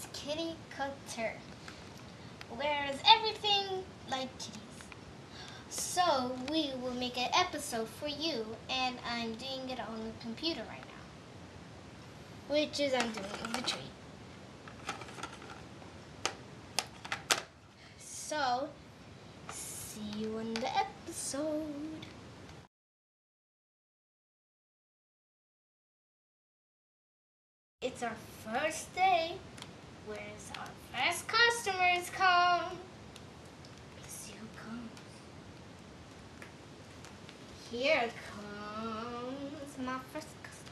is Kitty Couture. Wears everything like kitties. So we will make an episode for you, and I'm doing it on the computer right now. Which is I'm doing the tree. So, see you in the episode. It's our first day. Where's our first customers come? Let's see who comes. Here comes my first customer.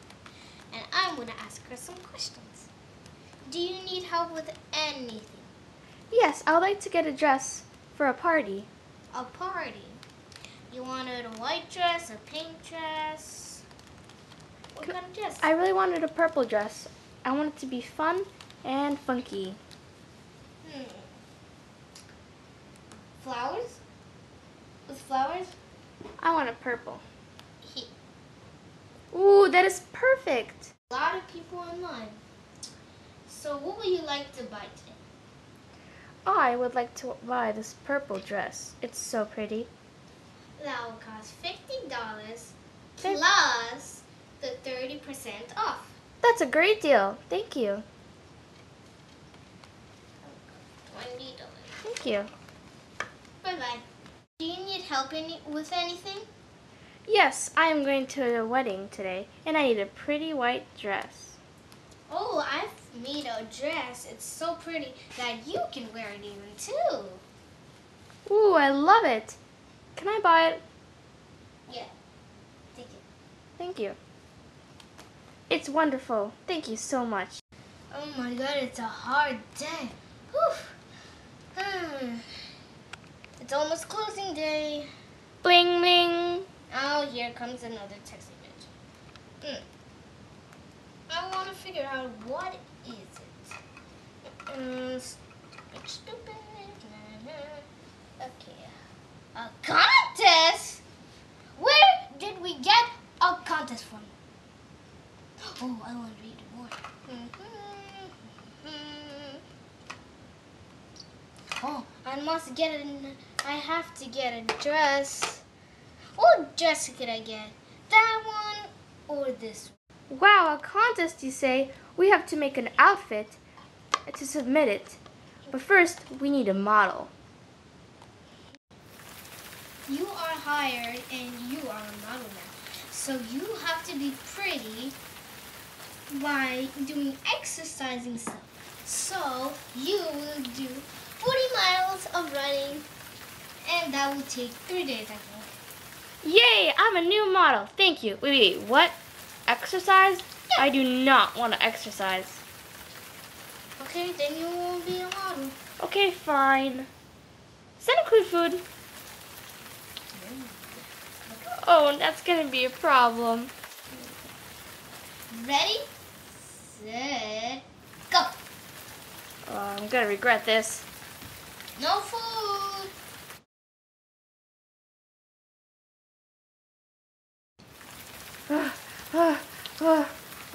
And I'm going to ask her some questions. Do you need help with anything? Yes, I would like to get a dress for a party. A party? You wanted a white dress, a pink dress? What kind of dress? I really wanted a purple dress. I want it to be fun and funky. Flowers? With flowers? I want a purple. Here. Ooh, that is perfect. A lot of people in line. So what would you like to buy today? I would like to buy this purple dress. It's so pretty. That will cost $50 plus the 30% off. That's a great deal. Thank you. $20. Thank you. Bye-bye. Do you need help with anything? Yes, I am going to a wedding today, and I need a pretty white dress. Oh, I've made a dress. It's so pretty that you can wear it even too. Ooh, I love it. Can I buy it? Yeah. Take it. Thank you. It's wonderful. Thank you so much. Oh my god, it's a hard day. Whew. It's almost closing day. Bling, bling. Oh, here comes another text image. I want to figure out what is it. Stupid. Okay. A contest? Where did we get a contest from? Oh, I want to read more. Oh, I have to get a dress. What dress could I get? That one or this one? Wow, a contest, you say? We have to make an outfit to submit it. But first, we need a model. You are hired and you are a model now. So you have to be pretty by doing exercising stuff. So you will do 40 miles of running, and that will take 3 days, I think. Yay, I'm a new model. Thank you. Wait, what? Exercise? Yeah. I do not want to exercise. Okay, then you won't be a model. Okay, fine. Does that include food? Oh, that's going to be a problem. Ready, set, go. Oh, I'm going to regret this. No food.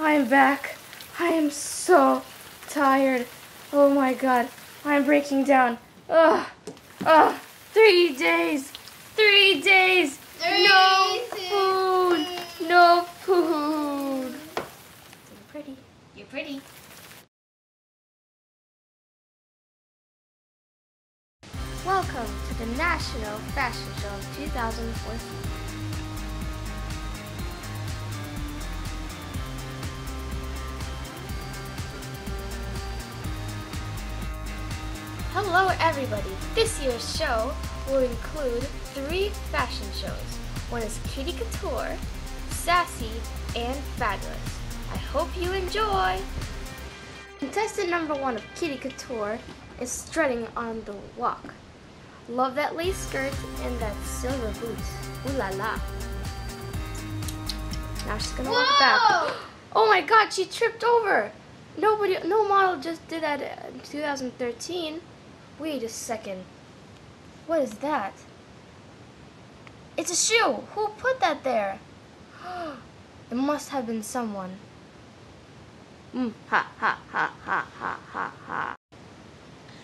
I am back. I am so tired. Oh my god, I am breaking down. 3 days. 3 days. No food. No food. You're pretty. You're pretty. Welcome to the National Fashion Show of 2014. Hello everybody! This year's show will include 3 fashion shows. One is Kitty Couture, Sassy, and Fabulous. I hope you enjoy! Contestant number 1 of Kitty Couture is strutting on the walk. Love that lace skirt and that silver boots. Ooh la la. Now she's gonna walk back. Oh my god, she tripped over! No model just did that in 2013. Wait a second. What is that? It's a shoe! Who put that there? It must have been someone. Ha ha ha ha ha ha ha.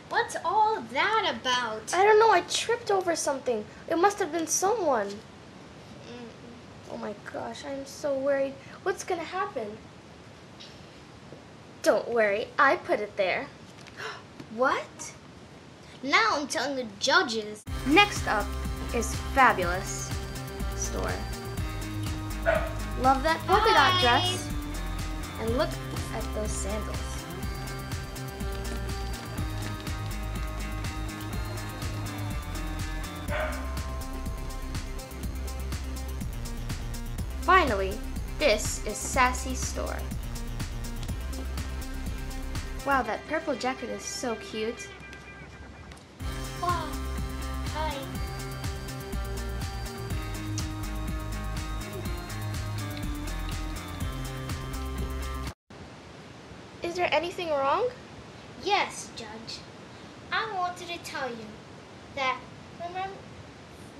What's all that about? I don't know, I tripped over something. It must have been someone. Oh my gosh, I'm so worried. What's gonna happen? Don't worry, I put it there. What? Now I'm telling the judges. Next up is Fabulous store. Love that polka dot dress. And look at those sandals. Finally, this is Sassy's store. Wow, that purple jacket is so cute. Wow. Hi. Is there anything wrong? Yes, Judge. I wanted to tell you that, remember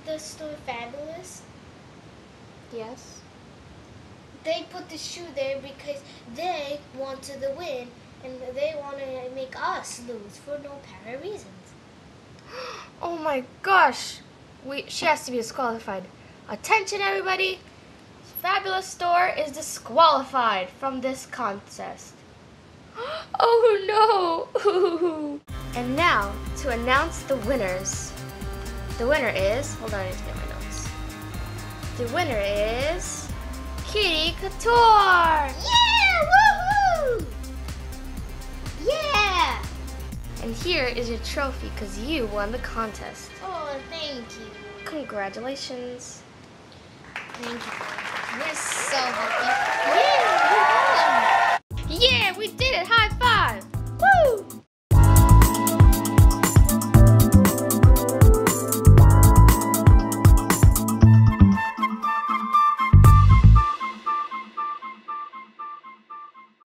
the store Fabulous? Yes. They put the shoe there because they wanted to win and they want to make us lose for no apparent reasons. Oh my gosh! She has to be disqualified. Attention everybody! Fabulous store is disqualified from this contest. Oh no! And now, to announce the winners. The winner is, hold on, I need to get my notes. The winner is Kidz Couture! Yeah! Woohoo! Yeah! And here is your trophy because you won the contest. Oh, thank you. Congratulations. Thank you. We're so happy.